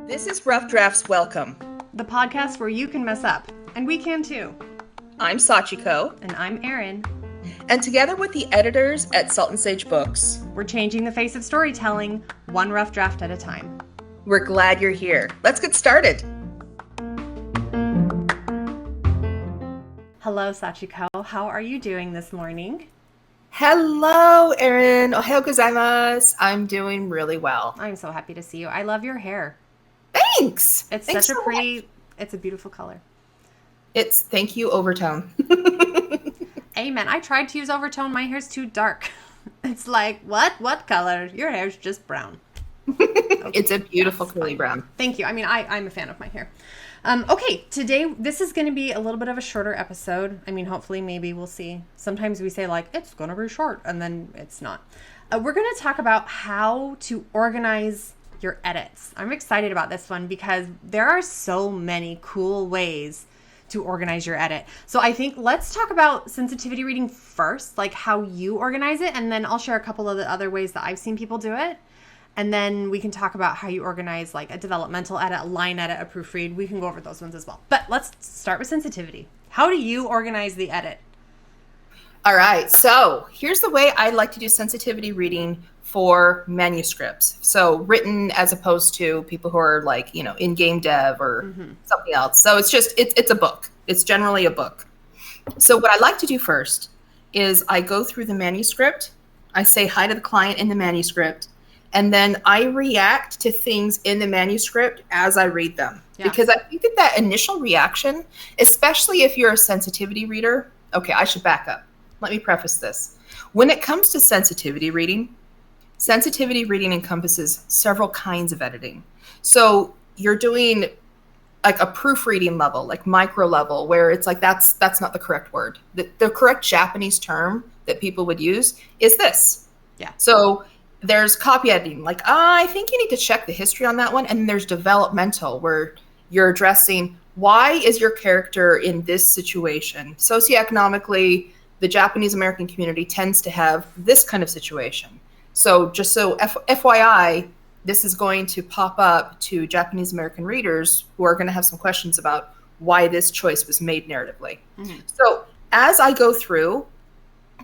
This is Rough Drafts Welcome, the podcast where you can mess up, and we can too. I'm Sachiko. And I'm Erin. And together with the editors at Salt and Sage Books, we're changing the face of storytelling, one rough draft at a time. We're glad you're here. Let's get started. Hello, Sachiko. How are you doing this morning? Hello, Erin. Ohayou gozaimasu. I'm doing really well. I'm so happy to see you. I love your hair. Thanks. It's Thanks such so a pretty, much. It's a beautiful color. It's, thank you, overtone. Amen. I tried to use overtone. My hair's too dark. It's like, what? What color? Your hair's just brown. Okay. It's a beautiful curly brown. Thank you. I mean, I'm a fan of my hair. Okay, today, this is going to be a little bit of a shorter episode. I mean, hopefully, maybe we'll see. Sometimes we say, like, it's going to be short, and then it's not. We're going to talk about how to organize your edits. I'm excited about this one because there are so many cool ways to organize your edit. So I think let's talk about sensitivity reading first, like how you organize it, and then I'll share a couple of the other ways that I've seen people do it. And then we can talk about how you organize like a developmental edit, a line edit, a proofread. We can go over those ones as well. But let's start with sensitivity. How do you organize the edit? All right. So here's the way I like to do sensitivity reading for manuscripts. So written as opposed to people who are like, you know, in game dev or something else. So it's just, it's a book. It's generally a book. So what I like to do first is I go through the manuscript. I say hi to the client in the manuscript. And then I react to things in the manuscript as I read them. Yeah. Because I think that initial reaction, especially if you're a sensitivity reader, okay, I should back up. Let me preface this. When it comes to sensitivity reading encompasses several kinds of editing. So you're doing like a proofreading level, like micro level, where it's like, that's not the correct word. The correct Japanese term that people would use is this. Yeah. So there's copy editing, like, I think you need to check the history on that one. And then there's developmental, where you're addressing why is your character in this situation? Socioeconomically, the Japanese American community tends to have this kind of situation. So just so FYI, this is going to pop up to Japanese American readers who are going to have some questions about why this choice was made narratively. Mm-hmm. So as I go through,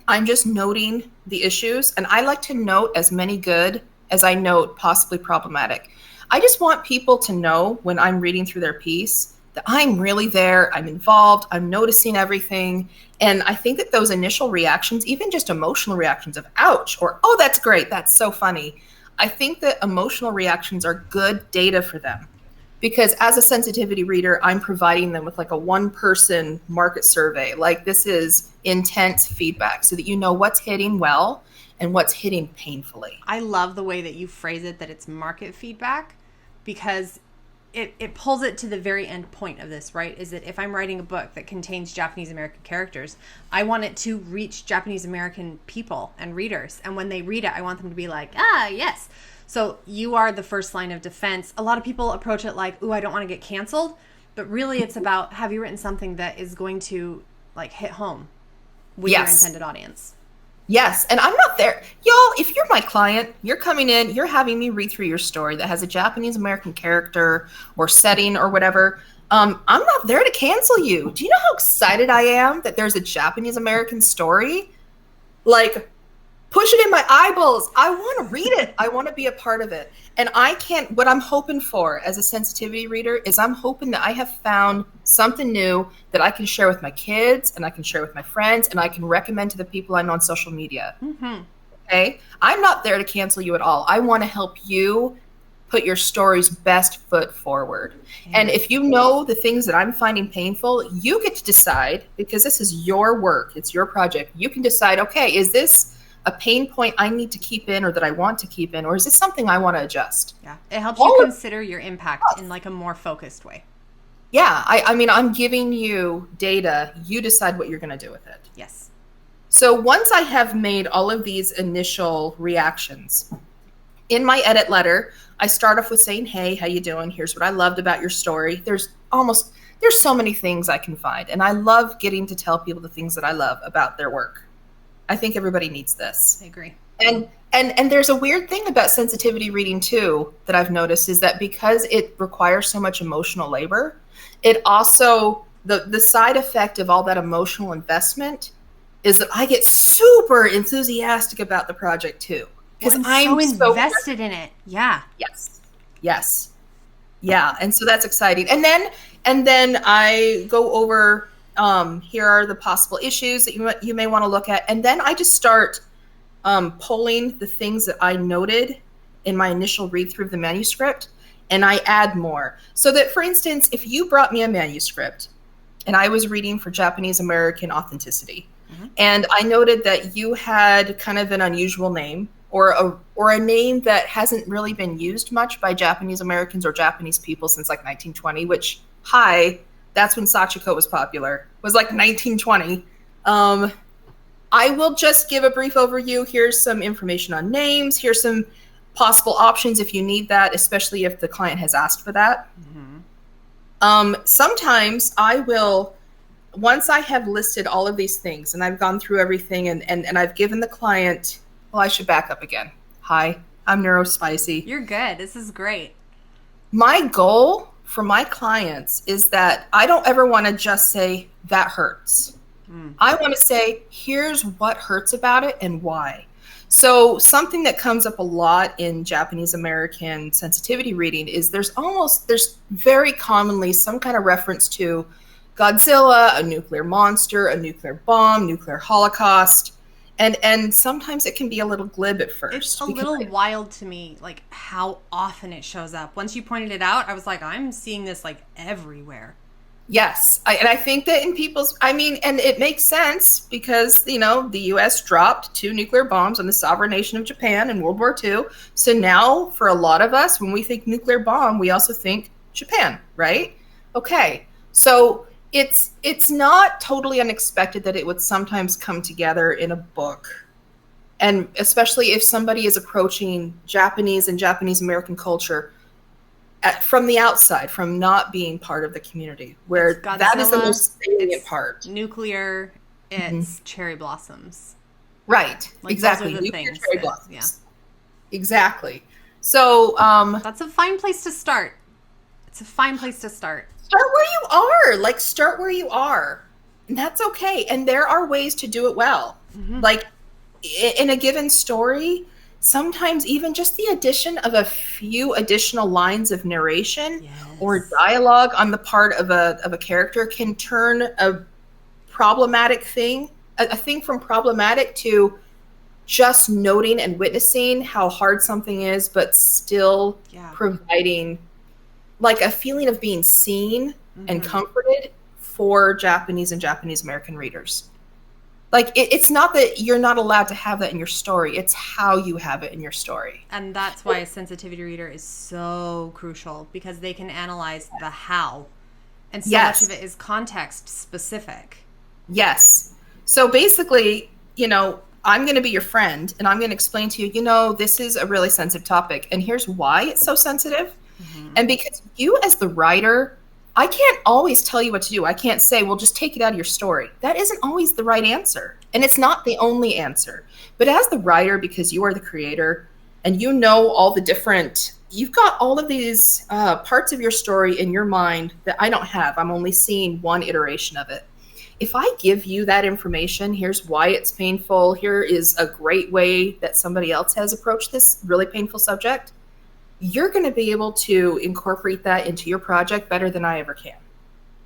I'm just noting the issues, and I like to note as many good as I note possibly problematic. I just want people to know when I'm reading through their piece that I'm really there, I'm involved, I'm noticing everything. And I think that those initial reactions, even just emotional reactions of ouch, or oh, that's great, that's so funny. I think that emotional reactions are good data for them. Because as a sensitivity reader, I'm providing them with like a one-person market survey. Like this is intense feedback so that you know what's hitting well and what's hitting painfully. I love the way that you phrase it, that it's market feedback, because it pulls it to the very end point of this, right? Is that if I'm writing a book that contains Japanese American characters, I want it to reach Japanese American people and readers. And when they read it, I want them to be like, ah, yes. So you are the first line of defense. A lot of people approach it like, ooh, I don't want to get canceled. But really it's about, have you written something that is going to like hit home with your intended audience? Yes. And I'm not there. Y'all, if you're my client, you're coming in, you're having me read through your story that has a Japanese American character or setting or whatever. I'm not there to cancel you. Do you know how excited I am that there's a Japanese American story? Like, push it in my eyeballs. I want to read it. I want to be a part of it. And what I'm hoping for as a sensitivity reader is I'm hoping that I have found something new that I can share with my kids and I can share with my friends and I can recommend to the people I know on social media. Mm-hmm. Okay? I'm not there to cancel you at all. I want to help you put your story's best foot forward. Mm-hmm. And if you know the things that I'm finding painful, you get to decide, because this is your work. It's your project. You can decide, okay, is this a pain point I need to keep in or that I want to keep in, or is this something I want to adjust? Yeah, it helps you consider your impact in like a more focused way. Yeah, I mean, I'm giving you data. You decide what you're going to do with it. Yes. So once I have made all of these initial reactions, in my edit letter, I start off with saying, hey, how you doing? Here's what I loved about your story. There's so many things I can find. And I love getting to tell people the things that I love about their work. I think everybody needs this. I agree. And there's a weird thing about sensitivity reading too that I've noticed is that because it requires so much emotional labor, it also the side effect of all that emotional investment is that I get super enthusiastic about the project too. Because I'm so invested in it. Yeah. Yes. Yes. Yeah. And so that's exciting. And then I go over here are the possible issues that you may want to look at. And then I just start pulling the things that I noted in my initial read through of the manuscript, and I add more. So that, for instance, if you brought me a manuscript and I was reading for Japanese American authenticity, and I noted that you had kind of an unusual name or a name that hasn't really been used much by Japanese Americans or Japanese people since like 1920, which, that's when Sachiko was popular, was like 1920. I will just give a brief overview. Here's some information on names. Here's some possible options if you need that, especially if the client has asked for that. Sometimes I will, once I have listed all of these things and I've gone through everything and I've given the client, well, I should back up again. Hi, I'm Neurospicy. You're good. This is great. My goal for my clients is that I don't ever want to just say, that hurts. I want to say, here's what hurts about it and why. So something that comes up a lot in Japanese American sensitivity reading is there's very commonly some kind of reference to Godzilla, a nuclear monster, a nuclear bomb, nuclear holocaust. And sometimes it can be a little glib at first. It's a little wild to me, like how often it shows up. Once you pointed it out, I was like, I'm seeing this like everywhere. Yes. And I think that and it makes sense because, the U.S. dropped 2 nuclear bombs on the sovereign nation of Japan in World War II. So now for a lot of us, when we think nuclear bomb, we also think Japan, right? Okay. So it's not totally unexpected that it would sometimes come together in a book. And especially if somebody is approaching Japanese and Japanese American culture from the outside, from not being part of the community, where Godzilla, that is the most salient part. Nuclear, it's cherry blossoms. Right. Like, exactly. Nuclear cherry blossoms. Yeah. Exactly. So that's a fine place to start. It's a fine place to start. Start where you are. Like, start where you are. And that's okay. And there are ways to do it well. Like, in a given story, sometimes even just the addition of a few additional lines of narration or dialogue on the part of a character can turn a problematic thing, a thing from problematic to just noting and witnessing how hard something is, but still providing like a feeling of being seen and comforted for Japanese and Japanese American readers. Like, it's not that you're not allowed to have that in your story. It's how you have it in your story. And that's why a sensitivity reader is so crucial, because they can analyze the how. And so much of it is context specific. Yes. So basically, I'm going to be your friend and I'm going to explain to you, this is a really sensitive topic. And here's why it's so sensitive. And because you as the writer, I can't always tell you what to do. I can't say, well, just take it out of your story. That isn't always the right answer. And it's not the only answer. But as the writer, because you are the creator and you've got all of these parts of your story in your mind that I don't have. I'm only seeing one iteration of it. If I give you that information, here's why it's painful. Here is a great way that somebody else has approached this really painful subject. You're going to be able to incorporate that into your project better than I ever can.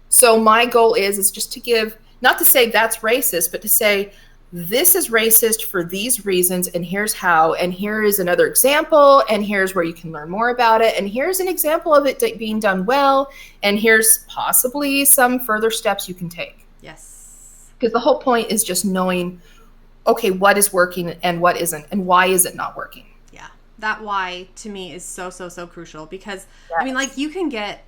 So my goal is just to give, not to say that's racist, but to say this is racist for these reasons, and here's how, and here is another example, and here's where you can learn more about it, and here's an example of it being done well, and here's possibly some further steps you can take. Yes. Because the whole point is just knowing, okay, what is working and what isn't, and why is it not working? That why to me is so crucial, because I mean, like, you can get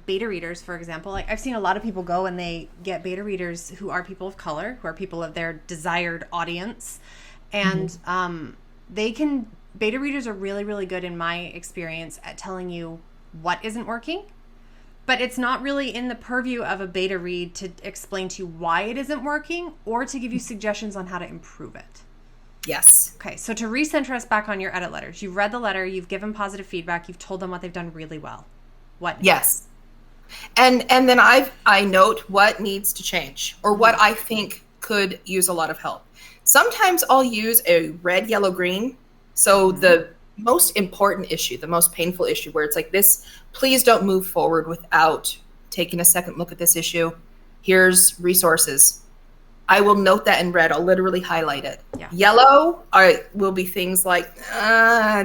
beta readers, for example. Like, I've seen a lot of people go and they get beta readers who are people of color, who are people of their desired audience, and beta readers are really good in my experience at telling you what isn't working, but it's not really in the purview of a beta read to explain to you why it isn't working or to give you suggestions on how to improve it. Yes. Okay, so to recenter us back on your edit letters, you've read the letter, you've given positive feedback, you've told them what they've done really well. What next? Yes. And then I note what needs to change or what I think could use a lot of help. Sometimes I'll use a red, yellow, green. So the most important issue, the most painful issue where it's like this, please don't move forward without taking a second look at this issue. Here's resources. I will note that in red. I'll literally highlight it. Yeah. Yellow will be things like,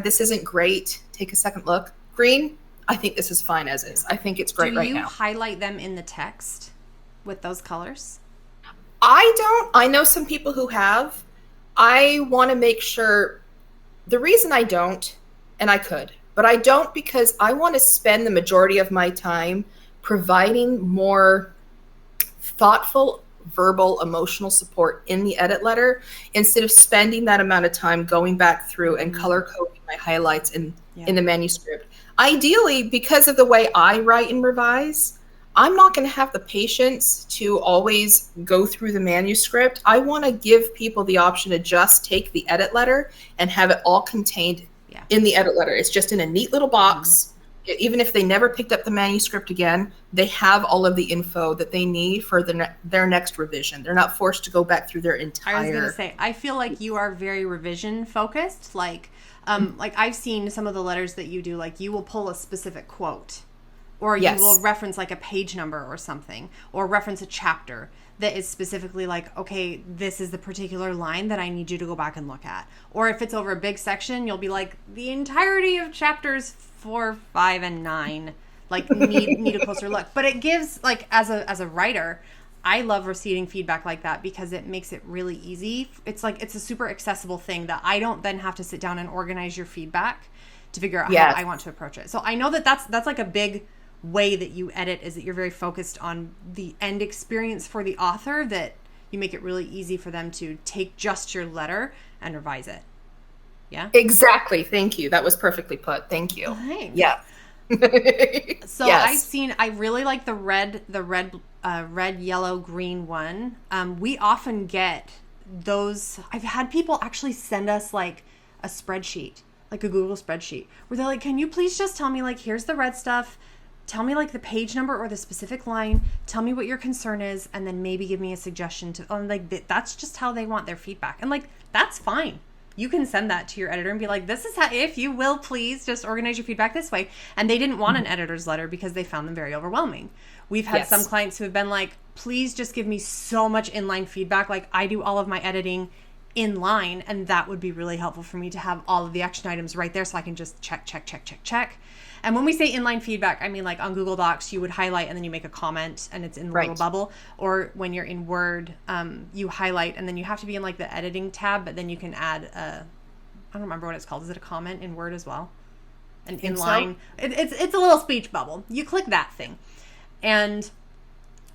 this isn't great. Take a second look. Green, I think this is fine as is. I think it's great right now. Do you highlight them in the text with those colors? I don't. I know some people who have. I want to make sure. The reason I don't, and I could, but I don't because I want to spend the majority of my time providing more thoughtful, verbal, emotional support in the edit letter instead of spending that amount of time going back through and color coding my highlights in the manuscript. Ideally, because of the way I write and revise, I'm not going to have the patience to always go through the manuscript. I want to give people the option to just take the edit letter and have it all contained in the edit letter. It's just in a neat little box. Even if they never picked up the manuscript again, they have all of the info that they need for their next revision. They're not forced to go back through their entire... I was going to say, I feel like you are very revision focused. Like I've seen some of the letters that you do, like you will pull a specific quote. Or you will reference like a page number or something, or reference a chapter that is specifically like, okay, this is the particular line that I need you to go back and look at. Or if it's over a big section, you'll be like, the entirety of chapters 4, 5, and 9, like need a closer look. But it gives, like, as a writer, I love receiving feedback like that because it makes it really easy. It's like, it's a super accessible thing that I don't then have to sit down and organize your feedback to figure out how I want to approach it. So I know that's like a big way that you edit, is that you're very focused on the end experience for the author, that you make it really easy for them to take just your letter and revise it. Yeah? Exactly. Thank you. That was perfectly put. Thank you. Thanks. Yeah. So I really like the red, yellow, green one. We often get those. I've had people actually send us like a spreadsheet, like a Google spreadsheet, where they're like, can you please just tell me, like, here's the red stuff. Tell me like the page number or the specific line. Tell me what your concern is, and then maybe give me a suggestion to. Like that's just how they want their feedback, and like that's fine. You can send that to your editor and be like, "This is how. If you will, please just organize your feedback this way." And they didn't want an editor's letter because they found them very overwhelming. We've had some clients who have been like, "Please just give me so much inline feedback. Like I do all of my editing in line, and that would be really helpful for me to have all of the action items right there, so I can just check." And when we say inline feedback, I mean like on Google Docs, you would highlight and then you make a comment and it's in the little bubble. Or when you're in Word, you highlight and then you have to be in like the editing tab, but then you can add I don't remember what it's called. Is it a comment in Word as well? An inline. So? It's a little speech bubble. You click that thing. And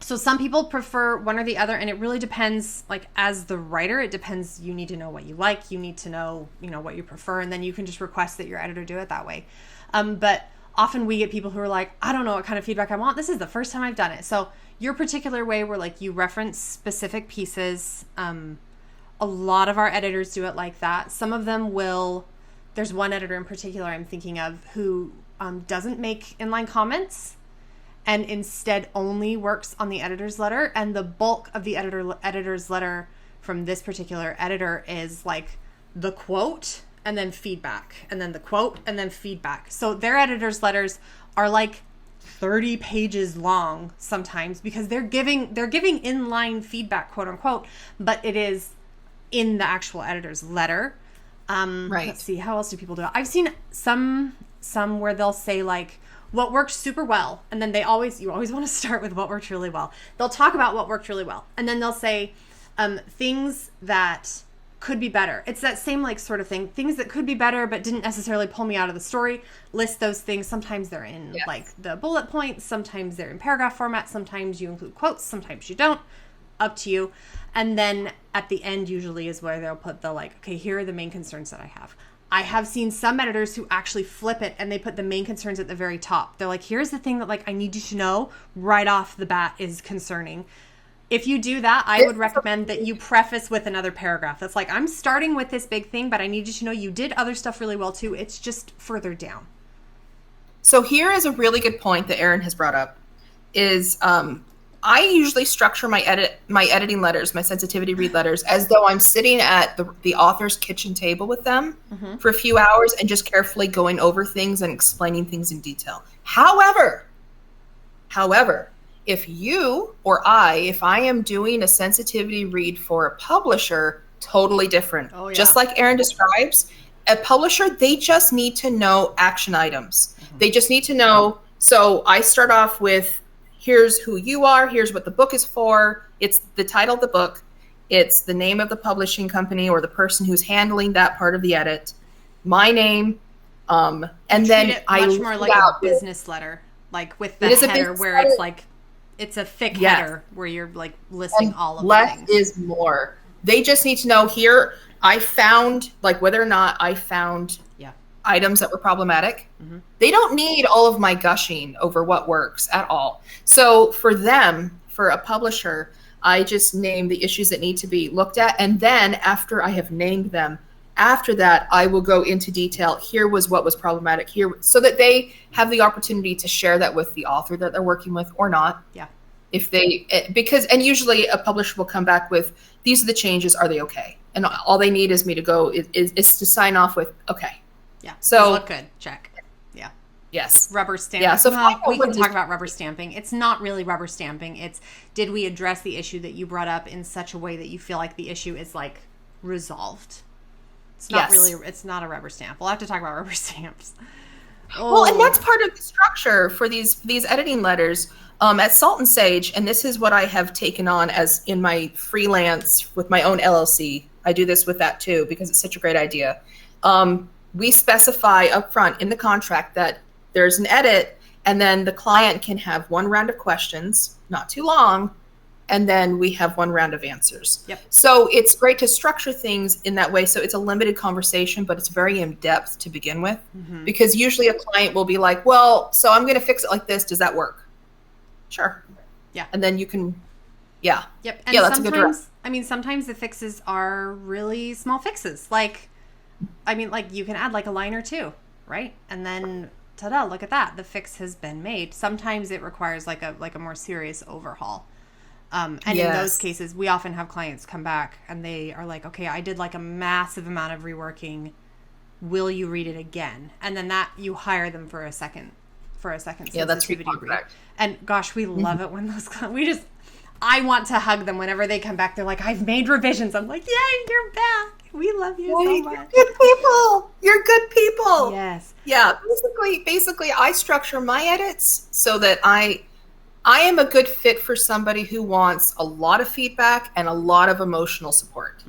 so some people prefer one or the other, and it really depends, like as the writer, it depends. You need to know what you like. You need to know, what you prefer, and then you can just request that your editor do it that way. But often we get people who are like, I don't know what kind of feedback I want. This is the first time I've done it. So your particular way where like you reference specific pieces, a lot of our editors do it like that. Some of them will, there's one editor in particular I'm thinking of who doesn't make inline comments and instead only works on the editor's letter. And the bulk of the editor's letter from this particular editor is like the quote and then feedback, and then the quote, and then feedback. So their editor's letters are like 30 pages long sometimes because they're giving inline feedback, quote unquote, but it is in the actual editor's letter. Let's see, how else do people do it? I've seen some where they'll say like what worked super well, and then you always want to start with what worked really well. They'll talk about what worked really well, and then they'll say things that could be better. It's that same like sort of thing. Things that could be better but didn't necessarily pull me out of the story. List those things. Sometimes they're in like the bullet points. Sometimes they're in paragraph format. Sometimes you include quotes. Sometimes you don't. Up to you. And then at the end usually is where they'll put the like, okay, here are the main concerns that I have. I have seen some editors who actually flip it and they put the main concerns at the very top. They're like, here's the thing that like I need you to know right off the bat is concerning. If you do that, I would recommend that you preface with another paragraph. That's like, I'm starting with this big thing, but I need you to know you did other stuff really well too. It's just further down. So here is a really good point that Erin has brought up is I usually structure my editing letters, my sensitivity read letters, as though I'm sitting at the author's kitchen table with them for a few hours and just carefully going over things and explaining things in detail. However, if you or if I am doing a sensitivity read for a publisher, totally different. Oh, yeah. Just like Erin describes, a publisher, they just need to know action items. They just need to know. So I start off with, here's who you are, here's what the book is for. It's the title of the book. It's the name of the publishing company or the person who's handling that part of the edit, my name, and then I much more like a business letter, like with the header where it's like, it's a thick header where you're like listing all of the things. Less is more. They just need to know here, I found, like whether or not I found items that were problematic. They don't need all of my gushing over what works at all. So for them, for a publisher, I just name the issues that need to be looked at. And then after I have named them, after that, I will go into detail. Here was what was problematic here, so that they have the opportunity to share that with the author that they're working with or not. Yeah. If they, and usually a publisher will come back with, these are the changes, are they okay? And all they need is me to go, is to sign off with, okay. Yeah. So look good. Check. Yeah. Yes. Rubber stamping. Yeah. So we can talk about rubber stamping. It's not really rubber stamping. It's, did we address the issue that you brought up in such a way that you feel like the issue is like resolved? It's not really, it's not a rubber stamp. We'll have to talk about rubber stamps. Well, and that's part of the structure for these editing letters at Salt and Sage. And this is what I have taken on as in my freelance with my own LLC. I do this with that too, because it's such a great idea. We specify upfront in the contract that there's an edit, and then the client can have one round of questions, not too long, and then we have one round of answers. Yep. So it's great to structure things in that way. So it's a limited conversation, but it's very in depth to begin with, because usually a client will be like, well, so I'm going to fix it like this. Does that work? Sure. Yeah. And then you can, Yep. And yeah, that's a good direct. I mean, sometimes the fixes are really small fixes. Like you can add like a line or two, right? And then ta-da, look at that. The fix has been made. Sometimes it requires like a more serious overhaul. And in those cases, we often have clients come back and they are like, okay, I did like a massive amount of reworking. Will you read it again? And then that you hire them for a second sensitivity read. And gosh, we love it when those I want to hug them whenever they come back. They're like, I've made revisions. I'm like, yay, you're back. We love you so much. You're good people. You're good people. Yes. Yeah. Basically, I structure my edits so that I am a good fit for somebody who wants a lot of feedback and a lot of emotional support.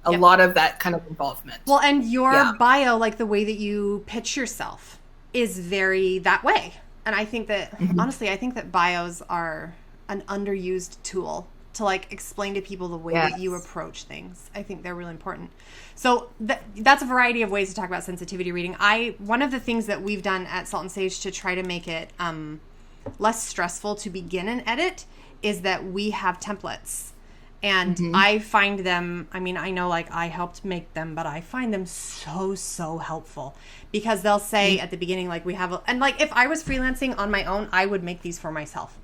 A lot of that kind of involvement. Well, and your bio, like the way that you pitch yourself, is very that way. And I think that, honestly, I think that bios are an underused tool to like explain to people the way that you approach things. I think they're really important. So that's a variety of ways to talk about sensitivity reading. One of the things that we've done at Salt and Sage to try to make it less stressful to begin an edit is that we have templates. And I find them, I mean, I know like I helped make them, but I find them so helpful, because they'll say at the beginning, like and like if I was freelancing on my own, I would make these for myself,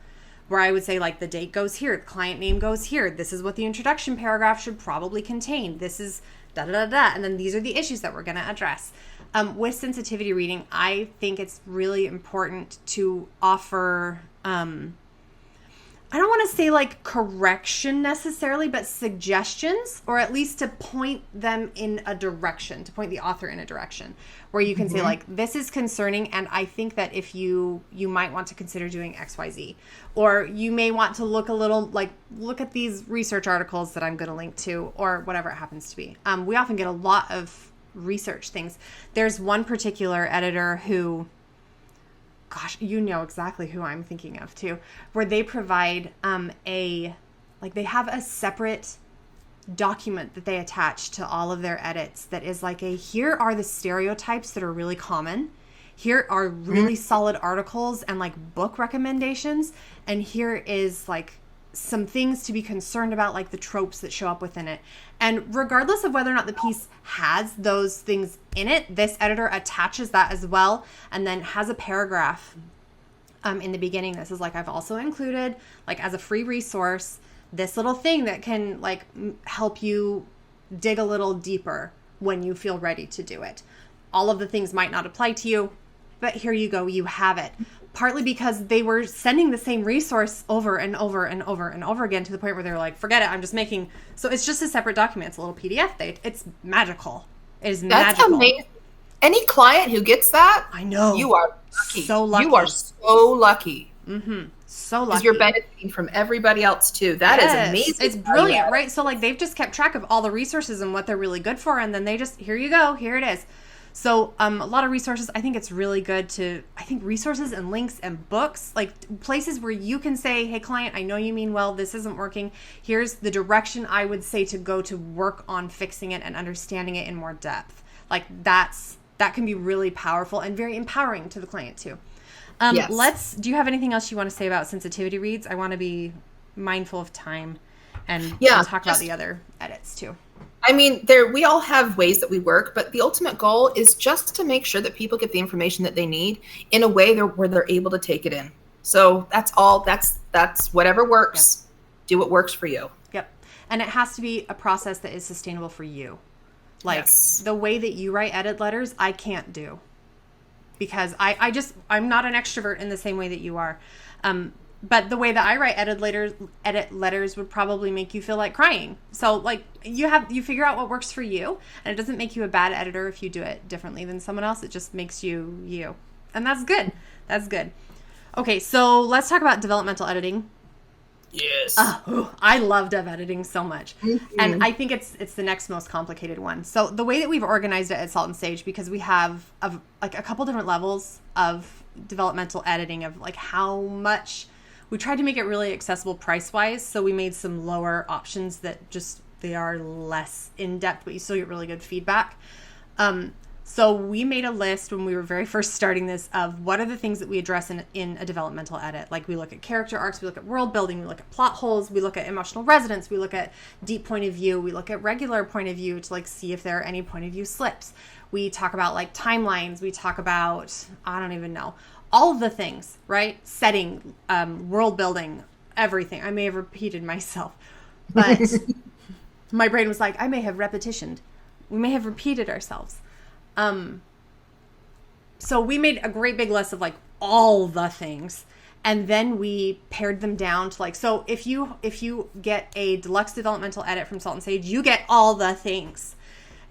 where I would say like the date goes here, the client name goes here, this is what the introduction paragraph should probably contain, this is da-da-da-da, and then these are the issues that we're going to address. With sensitivity reading, I think it's really important to offer, I don't want to say like correction necessarily, but suggestions, or at least to point them in a direction, to point the author in a direction where you can say like, this is concerning, and I think that if you might want to consider doing XYZ, or you may want to look at these research articles that I'm going to link to, or whatever it happens to be. We often get a lot of research things. There's one particular editor who, gosh, you know exactly who I'm thinking of too, where they provide they have a separate document that they attach to all of their edits that is like here are the stereotypes that are really common. Here are really solid articles and like book recommendations. And here is like some things to be concerned about, like the tropes that show up within it. And regardless of whether or not the piece has those things in it, this editor attaches that as well, and then has a paragraph in the beginning that says, like, I've also included, like, as a free resource, this little thing that can, like, help you dig a little deeper when you feel ready to do it. All of the things might not apply to you, but here you go, you have it. Partly because they were sending the same resource over and over and over and over again, to the point where they were like, forget it, I'm just making... So it's just a separate document. It's a little PDF. It's magical. It is That's magical. amazing. Any client who gets that, I know. You are lucky. So lucky. You are so lucky. Mm-hmm. So lucky. Because you're benefiting from everybody else too. That is amazing. It's brilliant, right? So, like, they've just kept track of all the resources and what they're really good for, and then they just, here you go, here it is. So a lot of resources. I think it's really good to, I think resources and links and books, like places where you can say, hey client, I know you mean well, this isn't working. Here's the direction I would say to go to work on fixing it and understanding it in more depth. Like that can be really powerful and very empowering to the client too. Yes. Do you have anything else you want to say about sensitivity reads? I want to be mindful of time and talk about the other edits too. I mean, we all have ways that we work, but the ultimate goal is just to make sure that people get the information that they need in a way where they're able to take it in. So that's all. That's whatever works. Yep. Do what works for you. Yep. And it has to be a process that is sustainable for you. Like the way that you write edit letters, I can't do, because I'm not an extrovert in the same way that you are. But the way that I write edit letters would probably make you feel like crying. So, like, you figure out what works for you, and it doesn't make you a bad editor if you do it differently than someone else. It just makes you you. And that's good. That's good. Okay, so let's talk about developmental editing. Yes. I love dev editing so much. Mm-hmm. And I think it's the next most complicated one. So the way that we've organized it at Salt and Sage, because we have like a couple different levels of developmental editing, of like how much... We tried to make it really accessible price-wise, so we made some lower options that just, they are less in-depth, but you still get really good feedback. So we made a list when we were very first starting this of what are the things that we address in a developmental edit. Like, we look at character arcs, we look at world building, we look at plot holes, we look at emotional resonance, we look at deep point of view, we look at regular point of view to, like, see if there are any point of view slips. We talk about, like, timelines, we talk about, I don't even know, all of the things, right? Setting, world building, everything. I may have repeated myself, but my brain was like, I may have repetitioned. We may have repeated ourselves. So we made a great big list of, like, all the things, and then we pared them down to, like, so if you get a deluxe developmental edit from Salt and Sage, you get all the things.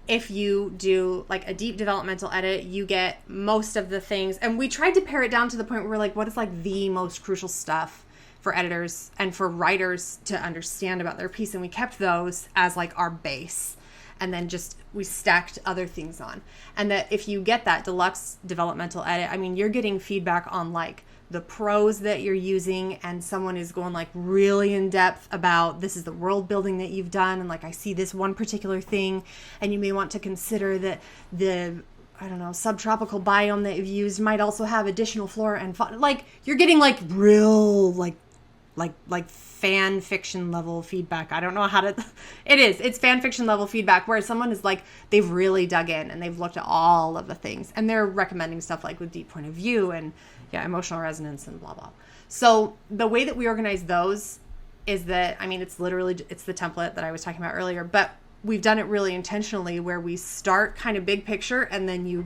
If you do, like, a deep developmental edit, you get most of the things. And we tried to pare it down to the point where we're like, what is, like, the most crucial stuff for editors and for writers to understand about their piece? And we kept those as, like, our base. And then just, we stacked other things on. And that if you get that deluxe developmental edit, I mean, you're getting feedback on, like, the prose that you're using, and someone is going, like, really in depth about, this is the world building that you've done, and, like, I see this one particular thing, and you may want to consider that the, I don't know, subtropical biome that you've used might also have additional flora and fauna. Like, you're getting, like, real, like fan fiction level feedback. I don't know how to, it's fan fiction level feedback where someone is like, they've really dug in and they've looked at all of the things, and they're recommending stuff like with deep point of view and emotional resonance and blah, blah. So the way that we organize those is that, I mean, it's the template that I was talking about earlier, but we've done it really intentionally where we start kind of big picture, and then you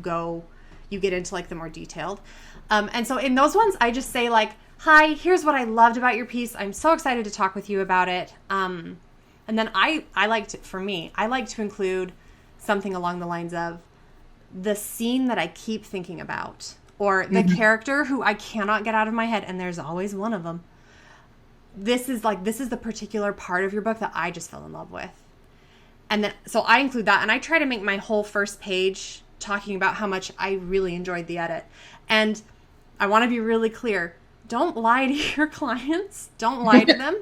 get into, like, the more detailed. And so in those ones, I just say, like, hi, here's what I loved about your piece. I'm so excited to talk with you about it. And then I like to include something along the lines of the scene that I keep thinking about, or the character who I cannot get out of my head, and there's always one of them. This is the particular part of your book that I just fell in love with. And then, so I include that, and I try to make my whole first page talking about how much I really enjoyed the edit. And I want to be really clear. Don't lie to your clients. Don't lie to them.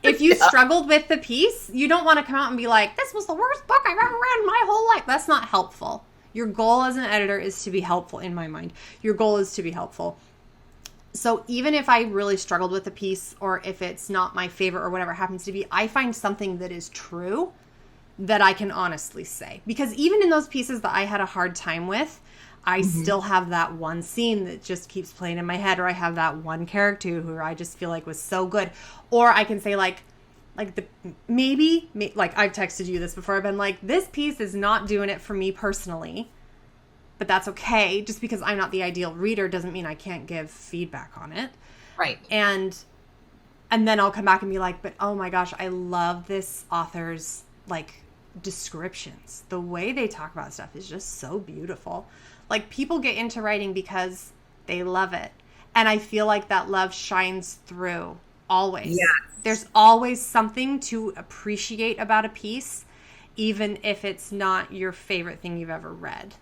If you struggled with the piece, you don't want to come out and be like, this was the worst book I've ever read in my whole life. That's not helpful. Your goal as an editor is to be helpful, in my mind. Your goal is to be helpful. So even if I really struggled with a piece, or if it's not my favorite or whatever it happens to be, I find something that is true that I can honestly say. Because even in those pieces that I had a hard time with, I still have that one scene that just keeps playing in my head, or I have that one character who I just feel like was so good. Or I can say like I've texted you this before. I've been like, this piece is not doing it for me personally, but that's okay. Just because I'm not the ideal reader doesn't mean I can't give feedback on it. Right. And then I'll come back and be like, but oh my gosh, I love this author's like descriptions. The way they talk about stuff is just so beautiful. Like, people get into writing because they love it. And I feel like that love shines through always. Yes. There's always something to appreciate about a piece, even if it's not your favorite thing you've ever read.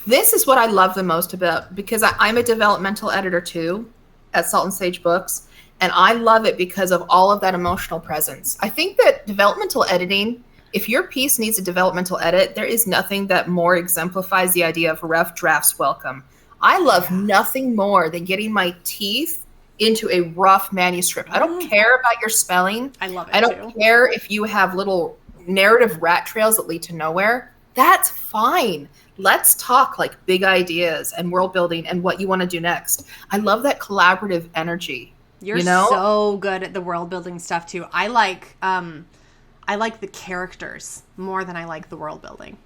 This is what I love the most about, because I'm a developmental editor too at Salt and Sage Books. And I love it because of all of that emotional presence. I think that developmental editing, if your piece needs a developmental edit, there is nothing that more exemplifies the idea of rough drafts welcome. I love nothing more than getting my teeth into a rough manuscript. I don't care about your spelling. I love it. I don't care if you have little narrative rat trails that lead to nowhere. That's fine. Let's talk like big ideas and world building and what you want to do next. I love that collaborative energy. You're so good at the world building stuff too. I like the characters more than I like the world building.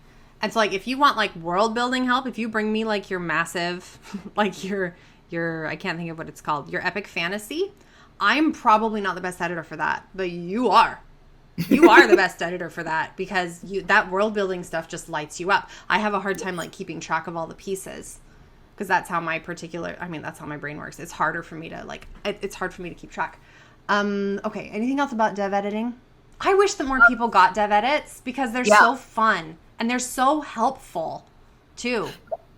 And so, like, if you want like world building help, if you bring me like your massive, like your I can't think of what it's called, your epic fantasy, I'm probably not the best editor for that, but you are. You are the best editor for that, because that world building stuff just lights you up. I have a hard time like keeping track of all the pieces, because that's how my brain works. It's harder for me to it's hard for me to keep track. Okay, anything else about dev editing? I wish that more people got dev edits, because they're so fun and they're so helpful too.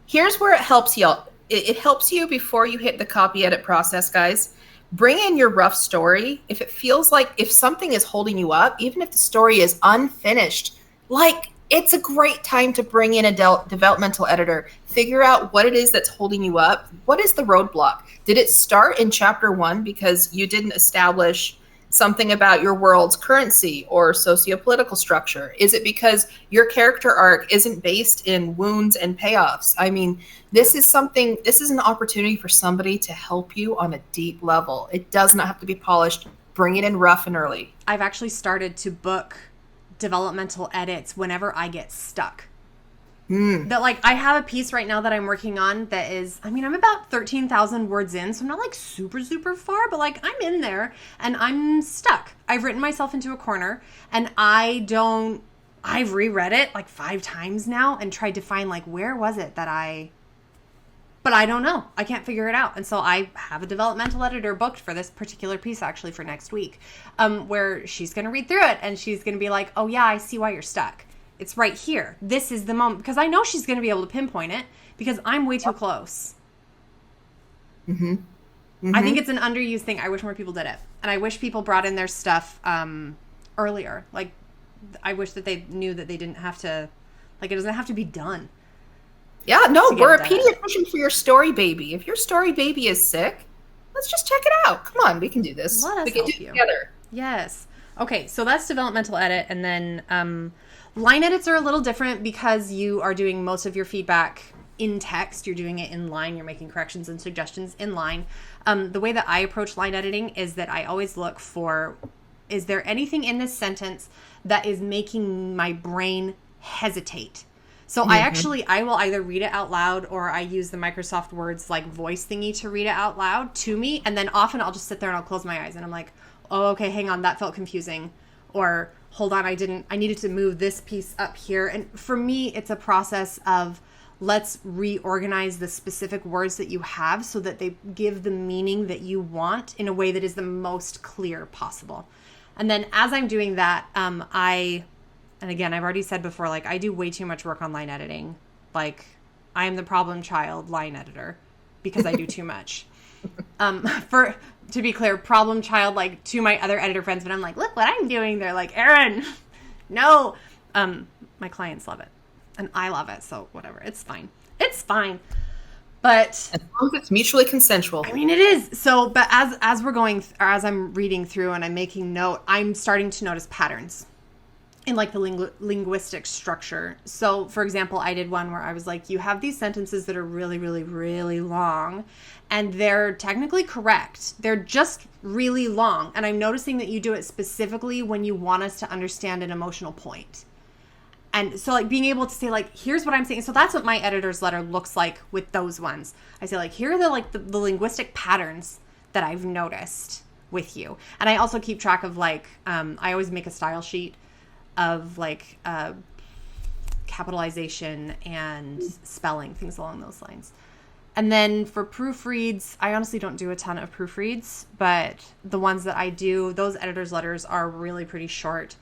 Here's where it helps you. It helps you before you hit the copy edit process, guys. Bring in your rough story. If it feels like, if something is holding you up, even if the story is unfinished, like, it's a great time to bring in a developmental editor. Figure out what it is that's holding you up. What is the roadblock? Did it start in chapter 1 because you didn't establish something about your world's currency or sociopolitical structure? Is it because your character arc isn't based in wounds and payoffs? I mean, this is an opportunity for somebody to help you on a deep level. It does not have to be polished. Bring it in rough and early. I've actually started to book developmental edits whenever I get stuck. That, like, I have a piece right now that I'm working on that is, I mean, I'm about 13,000 words in, so I'm not like super, super far, but like I'm in there and I'm stuck. I've written myself into a corner, and I've reread it like 5 times now and tried to find like, where was it but I don't know. I can't figure it out. And so I have a developmental editor booked for this particular piece, actually for next week, where she's going to read through it and she's going to be like, oh yeah, I see why you're stuck. It's right here. This is the moment. Because I know she's going to be able to pinpoint it, because I'm way too close. I think it's an underused thing. I wish more people did it. And I wish people brought in their stuff earlier. Like, I wish that they knew that they didn't have to, like, it doesn't have to be done. Yeah, no, we're a pediatrician for your story baby. If your story baby is sick, let's just check it out. Come on, we can do this. We can do it together. Yes. Okay, so that's developmental edit. And then line edits are a little different, because you are doing most of your feedback in text. You're doing it in line. You're making corrections and suggestions in line. The way that I approach line editing is that I always look for, is there anything in this sentence that is making my brain hesitate? So I will either read it out loud, or I use the Microsoft Words like voice thingy to read it out loud to me. And then often I'll just sit there and I'll close my eyes and I'm like, oh, okay, hang on, that felt confusing. Or hold on, I needed to move this piece up here. And for me, it's a process of, let's reorganize the specific words that you have so that they give the meaning that you want in a way that is the most clear possible. And then as I'm doing that, and again, I've already said before, like, I do way too much work on line editing. Like, I am the problem child line editor because I do too much. To be clear, problem child, like, to my other editor friends, but I'm like, look what I'm doing. They're like, Erin, no. My clients love it and I love it. So whatever, it's fine. It's fine. But as long as it's mutually consensual. I mean, it is. So, but as we're going, or as I'm reading through and I'm making note, I'm starting to notice patterns in like the linguistic structure. So, for example, I did one where I was like, you have these sentences that are really, really, really long, and they're technically correct. They're just really long. And I'm noticing that you do it specifically when you want us to understand an emotional point. And so like being able to say like, here's what I'm saying. So that's what my editor's letter looks like with those ones. I say like, here are the linguistic patterns that I've noticed with you. And I also keep track of like, I always make a style sheet of like capitalization and spelling, things along those lines. And then for proofreads, I honestly don't do a ton of proofreads, but the ones that I do, those editor's letters are really pretty short.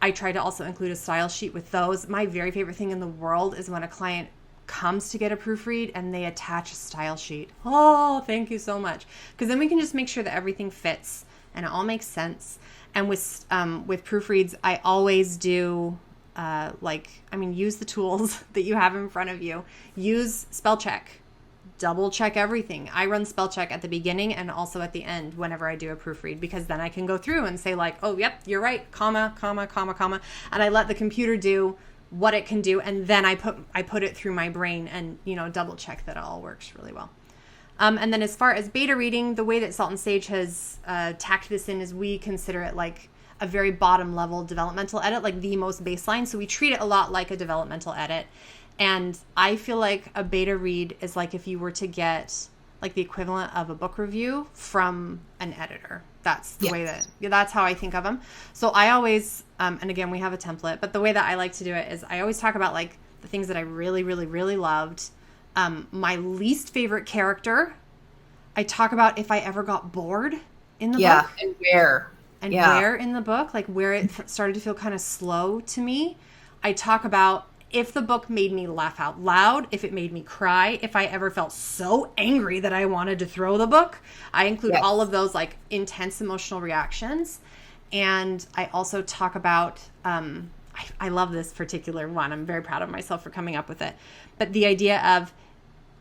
I try to also include a style sheet with those. My very favorite thing in the world is when a client comes to get a proofread and they attach a style sheet. Oh, thank you so much. Because then we can just make sure that everything fits and it all makes sense. And with proofreads, I always do use the tools that you have in front of you. Use spell check. Double check everything. I run spell check at the beginning and also at the end whenever I do a proofread, because then I can go through and say like, oh, yep, you're right, comma, comma, comma, comma. And I let the computer do what it can do. And then I put it through my brain and, double check that it all works really well. And then as far as beta reading, the way that Salt and Sage has tacked this in is we consider it like a very bottom level developmental edit, like the most baseline. So we treat it a lot like a developmental edit. And I feel like a beta read is like if you were to get like the equivalent of a book review from an editor. That's the way that's how I think of them. So I always, and again, we have a template, but the way that I like to do it is I always talk about like the things that I really, really, really loved. My least favorite character. I talk about if I ever got bored in the book. And where. And where in the book, like where it started to feel kind of slow to me. I talk about if the book made me laugh out loud, if it made me cry, if I ever felt so angry that I wanted to throw the book. I include all of those like intense emotional reactions. And I also talk about, I love this particular one. I'm very proud of myself for coming up with it. But the idea of,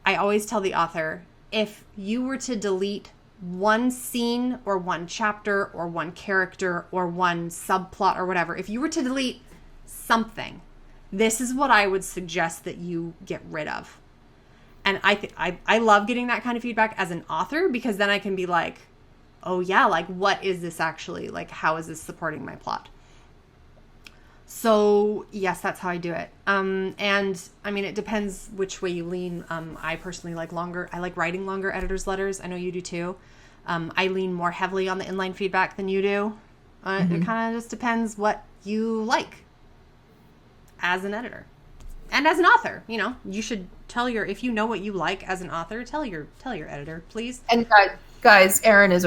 I always tell the author, if you were to delete one scene or one chapter or one character or one subplot or whatever, if you were to delete something, this is what I would suggest that you get rid of. And I love getting that kind of feedback as an author, because then I can be like, oh yeah, like what is this actually? Like how is this supporting my plot? So yes, that's how I do it. And I mean, it depends which way you lean. I personally like longer. I like writing longer editor's letters. I know you do too. I lean more heavily on the inline feedback than you do. It kind of just depends what you like as an editor and as an author. You should tell if you know what you like as an author, tell your editor, please. And guys, Erin is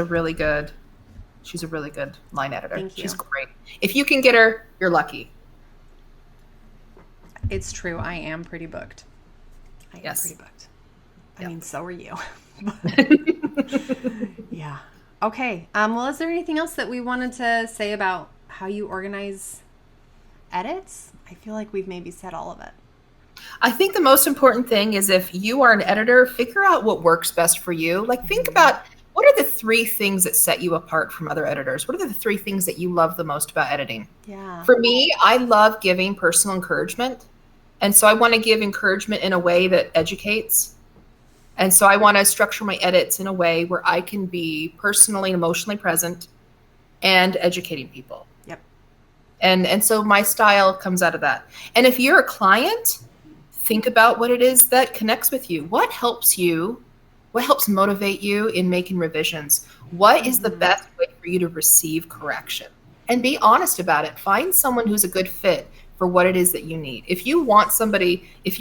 she's a really good line editor. Thank you. She's great. If you can get her, you're lucky. It's true. I am pretty booked. I mean, so are you. Yeah. Okay. Well, is there anything else that we wanted to say about how you organize edits? I feel like we've maybe said all of it. I think the most important thing is if you are an editor, figure out what works best for you. Like think about, what are the 3 things that set you apart from other editors? What are the 3 things that you love the most about editing? Yeah. For me, I love giving personal encouragement. And so I want to give encouragement in a way that educates. And so I want to structure my edits in a way where I can be personally and emotionally present and educating people. Yep. And so my style comes out of that. And if you're a client, think about what it is that connects with you. What helps you? What helps motivate you in making revisions? What is the best way for you to receive correction? And be honest about it. Find someone who's a good fit for what it is that you need. If you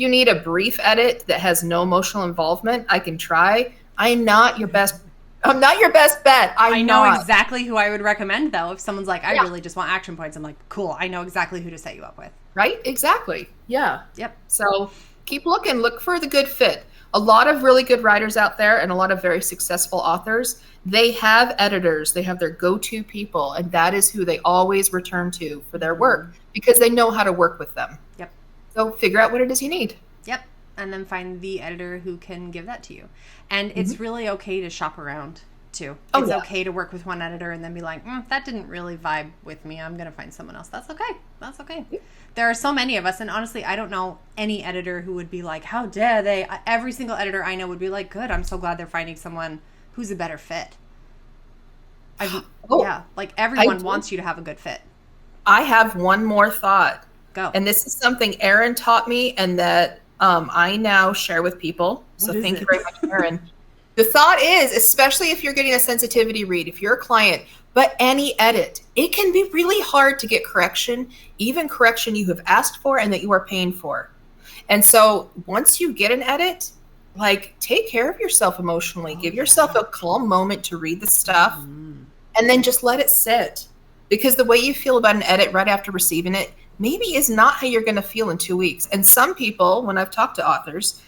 need a brief edit that has no emotional involvement, I can try. I'm not your best bet. I know exactly who I would recommend, though. If someone's like, I really just want action points, I'm like, cool, I know exactly who to set you up with. Right? Exactly. Yeah. Yep. So keep looking. Look for the good fit. A lot of really good writers out there and a lot of very successful authors, they have editors. They have their go-to people, and that is who they always return to for their work because they know how to work with them. Yep. So figure out what it is you need. Yep. and then find the editor who can give that to you. And it's really okay to shop around too. It's okay to work with one editor and then be like, that didn't really vibe with me. I'm going to find someone else. That's okay. That's okay. There are so many of us. And honestly, I don't know any editor who would be like, how dare they? Every single editor I know would be like, good. I'm so glad they're finding someone who's a better fit. Yeah. Like everyone wants you to have a good fit. I have one more thought. Go. And this is something Erin taught me and that I now share with people. So thank you very much, Erin. The thought is, especially if you're getting a sensitivity read, if you're a client, but any edit, it can be really hard to get correction, even correction you have asked for and that you are paying for. And so once you get an edit, like take care of yourself emotionally. Give yourself a calm moment to read the stuff and then just let it sit. Because the way you feel about an edit right after receiving it maybe is not how you're going to feel in 2 weeks. And some people, when I've talked to authors,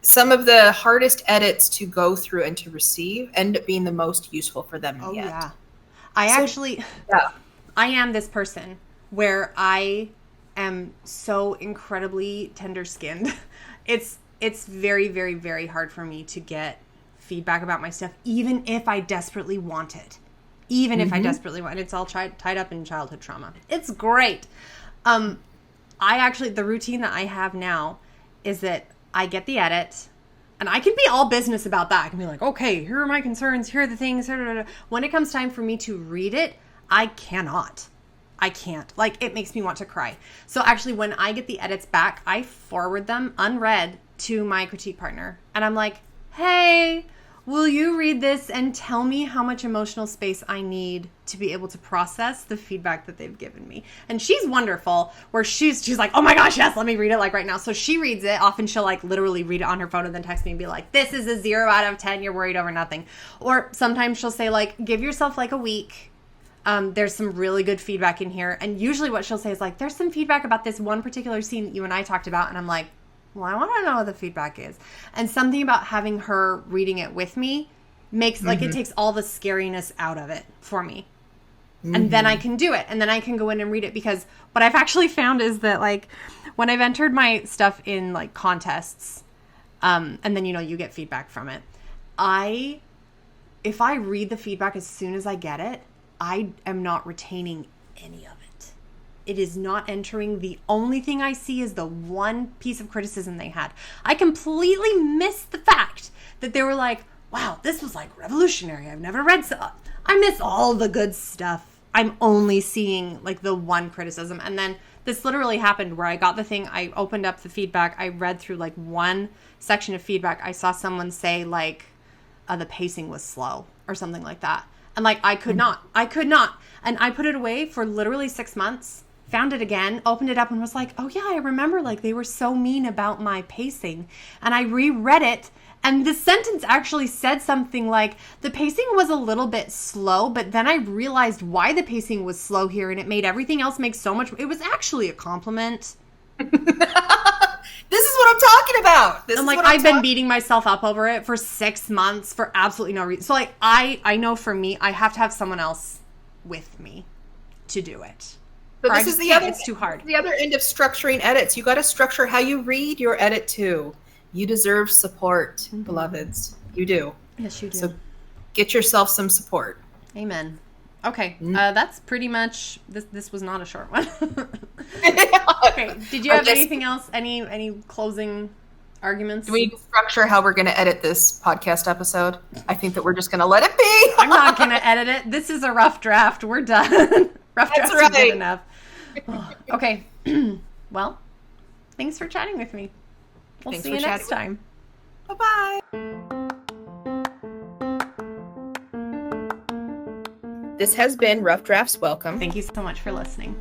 some of the hardest edits to go through and to receive end up being the most useful for them in the end. Yeah. I am this person where I am so incredibly tender-skinned. It's very, very, very hard for me to get feedback about my stuff, even if I desperately want it. Even if I desperately want it. It's all tied up in childhood trauma. It's great. The routine that I have now is that I get the edit, and I can be all business about that. I can be like, okay, here are my concerns, here are the things. When it comes time for me to read it, I can't. Like, it makes me want to cry. So actually, when I get the edits back, I forward them unread to my critique partner. And I'm like, hey, will you read this and tell me how much emotional space I need to be able to process the feedback that they've given me? And she's wonderful, where she's like, oh my gosh, yes, let me read it like right now. So she reads it. Often she'll like literally read it on her phone and then text me and be like, this is a 0 out of 10. You're worried over nothing. Or sometimes she'll say like, give yourself like a week. There's some really good feedback in here. And usually what she'll say is like, there's some feedback about this one particular scene that you and I talked about. And I'm like, well, I want to know what the feedback is. And something about having her reading it with me makes like it takes all the scariness out of it for me. And then I can do it. And then I can go in and read it, because what I've actually found is that like when I've entered my stuff in like contests, and then, you get feedback from it. If I read the feedback as soon as I get it, I am not retaining any of it. It is not entering. The only thing I see is the one piece of criticism they had. I completely missed the fact that they were like, wow, this was like revolutionary. I've never read so. I miss all the good stuff. I'm only seeing like the one criticism. And then this literally happened where I got the thing. I opened up the feedback. I read through like one section of feedback. I saw someone say like the pacing was slow or something like that. And like, I could not. And I put it away for literally 6 months. Found it again, opened it up, and was like, oh yeah, I remember like they were so mean about my pacing. And I reread it, and the sentence actually said something like, the pacing was a little bit slow, but then I realized why the pacing was slow here, and it made everything else make so much. It was actually a compliment. This is what I'm talking about. I'm like, I've been beating myself up over it for 6 months for absolutely no reason. So like, I know for me, I have to have someone else with me to do it. So this is it's too hard. The other end of structuring edits. You got to structure how you read your edit too. You deserve support, beloveds. You do. Yes, you do. So get yourself some support. Amen. Okay, that's pretty much. This was not a short one. Okay. Did you have anything else? Any closing arguments? Do we need to structure how we're going to edit this podcast episode? I think that we're just going to let it be. I'm not going to edit it. This is a rough draft. We're done. Rough draft is good enough. Okay. Well, thanks for chatting with me. We'll see you next time. Bye-bye. This has been Rough Drafts Welcome. Thank you so much for listening.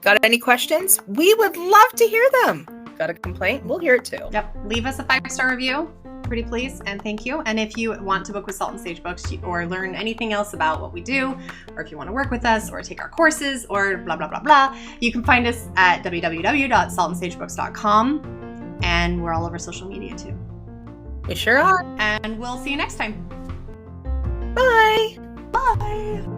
Got any questions? We would love to hear them. Got a complaint? We'll hear it too. Yep. Leave us a 5-star review. Pretty please, and thank you. And if you want to book with Salt and Sage Books or learn anything else about what we do, or if you want to work with us or take our courses or blah, blah, blah, blah, you can find us at www.saltandsagebooks.com, and we're all over social media too. We sure are. And we'll see you next time. Bye. Bye.